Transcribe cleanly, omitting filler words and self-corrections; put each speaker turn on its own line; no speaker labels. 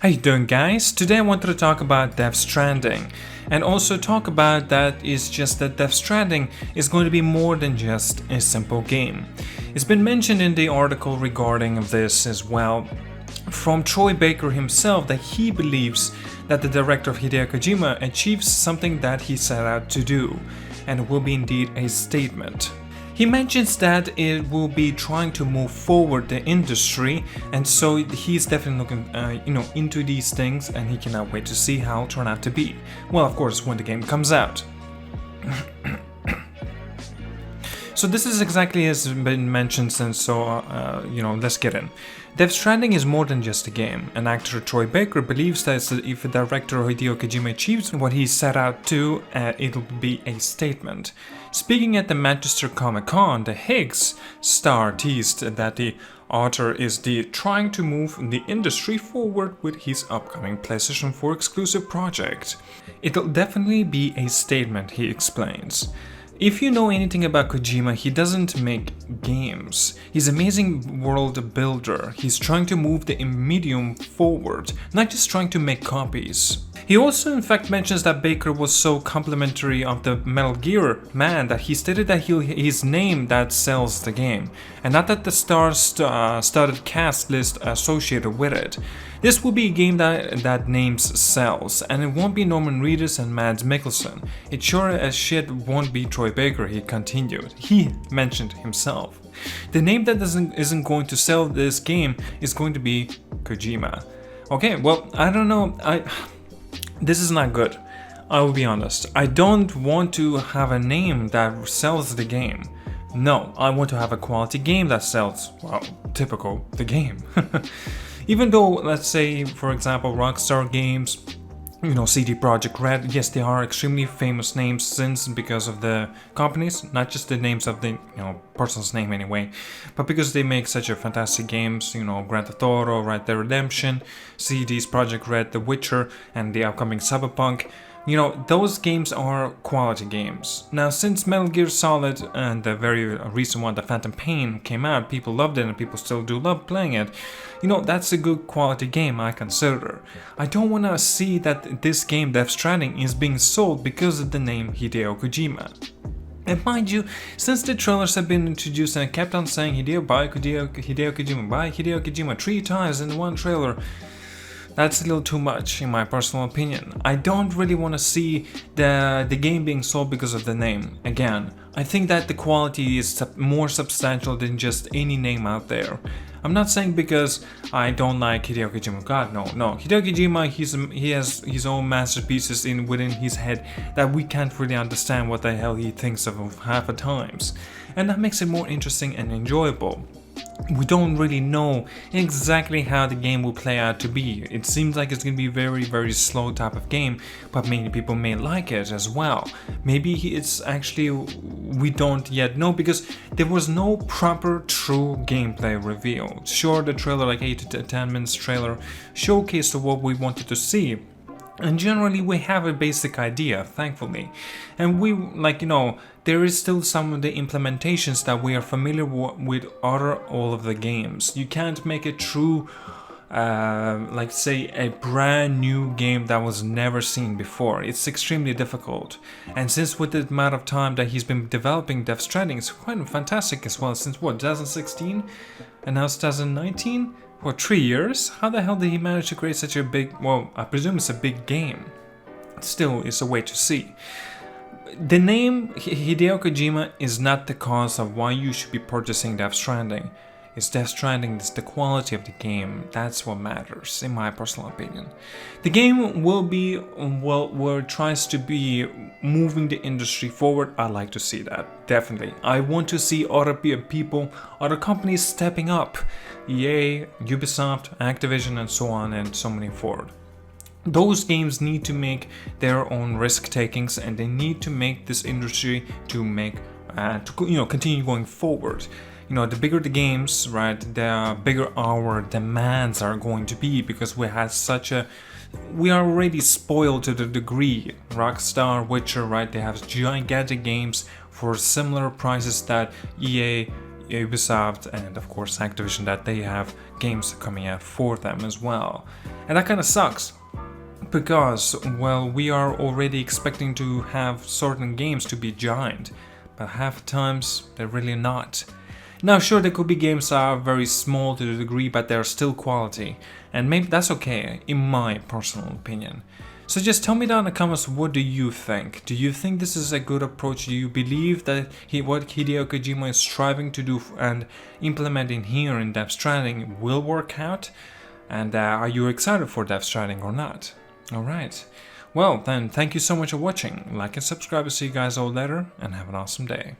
How you doing, guys? Today I wanted to talk about Death Stranding and also talk about that is just that Death Stranding is going to be more than just a simple game. It's been mentioned in the article regarding this as well from Troy Baker himself that he believes that the director of Hideo Kojima achieves something that he set out to do, and it will be indeed a statement. He mentions that it will be trying to move forward the industry, and so he's definitely looking, into these things, and he cannot wait to see how it'll turn out to be. Well, of course, when the game comes out. So this is exactly as been mentioned, and so let's get in. Death Stranding is more than just a game, and actor Troy Baker believes that if the director Hideo Kojima achieves what he set out to, it'll be a statement. Speaking at the Manchester Comic-Con, the Higgs star teased that the author is trying to move the industry forward with his upcoming PlayStation 4 exclusive project. It'll definitely be a statement, he explains. If you know anything about Kojima, he doesn't make games. He's an amazing world builder. He's trying to move the medium forward, not just trying to make copies. He also in fact mentions that Baker was so complimentary of the Metal Gear man that he stated that his name that sells the game, and not that the star-studded cast list associated with it. This will be a game that names sells, and it won't be Norman Reedus and Mads Mikkelsen. It sure as shit won't be Troy Baker, he continued. He mentioned himself. The name that isn't going to sell this game is going to be Kojima. Okay, well, I don't know. This is not good. I will be honest. I don't want to have a name that sells the game. No, I want to have a quality game that sells, well, typical, the game. Even though, let's say, for example, Rockstar Games, CD Projekt Red, yes, they are extremely famous names since because of the companies, not just the names of the, person's name anyway, but because they make such a fantastic games, Grand Theft Auto, Red Dead Redemption, CD's Projekt Red, The Witcher, and the upcoming Cyberpunk. Those games are quality games. Now, since Metal Gear Solid and the very recent one, The Phantom Pain, came out, people loved it and people still do love playing it. That's a good quality game, I consider. I don't want to see that this game, Death Stranding, is being sold because of the name Hideo Kojima. And mind you, since the trailers have been introduced and I kept on saying Hideo Kojima 3 times in one trailer, that's a little too much in my personal opinion. I don't really want to see the game being sold because of the name. Again, I think that the quality is more substantial than just any name out there. I'm not saying because I don't like Hideo Kojima. God, no. Hideo Kojima, he has his own masterpieces within his head that we can't really understand what the hell he thinks of half the times. And that makes it more interesting and enjoyable. We don't really know exactly how the game will play out to be. It seems like it's going to be a very, very slow type of game, but many people may like it as well. Maybe it's actually, we don't yet know because there was no proper true gameplay reveal. Sure, the trailer, like 8 to 10 minutes trailer, showcased what we wanted to see. And generally we have a basic idea, thankfully. And there is still some of the implementations that we are familiar with all of the games. You can't make a true, say a brand new game that was never seen before. It's extremely difficult. And since with the amount of time that he's been developing Death Stranding, it's quite fantastic as well. Since 2016? And now it's 2019? For 3 years? How the hell did he manage to create such a big, well, I presume it's a big game. Still, it's a way to see. The name Hideo Kojima is not the cause of why you should be purchasing Death Stranding. It's Death Stranding, it's the quality of the game. That's what matters, in my personal opinion. The game will be, where it tries to be moving the industry forward. I like to see that, definitely. I want to see other people, other companies stepping up. EA, Ubisoft, Activision, and so on and so many forward. Those games need to make their own risk takings, and they need to make this industry to continue going forward. The bigger the games, right, the bigger our demands are going to be, because we are already spoiled to the degree. Rockstar, Witcher, right, they have gigantic games for similar prices that EA, Ubisoft and of course Activision that they have games coming out for them as well. And that kind of sucks. Because, well, we are already expecting to have certain games to be giant, but half the times they're really not. Now sure, there could be games that are very small to the degree, but they're still quality, and maybe that's okay, in my personal opinion. So just tell me down in the comments, what do you think? Do you think this is a good approach? Do you believe that what Hideo Kojima is striving to do and implementing here in Death Stranding will work out? And are you excited for Death Stranding or not? Alright, well then thank you so much for watching, like and subscribe to see you guys all later, and have an awesome day.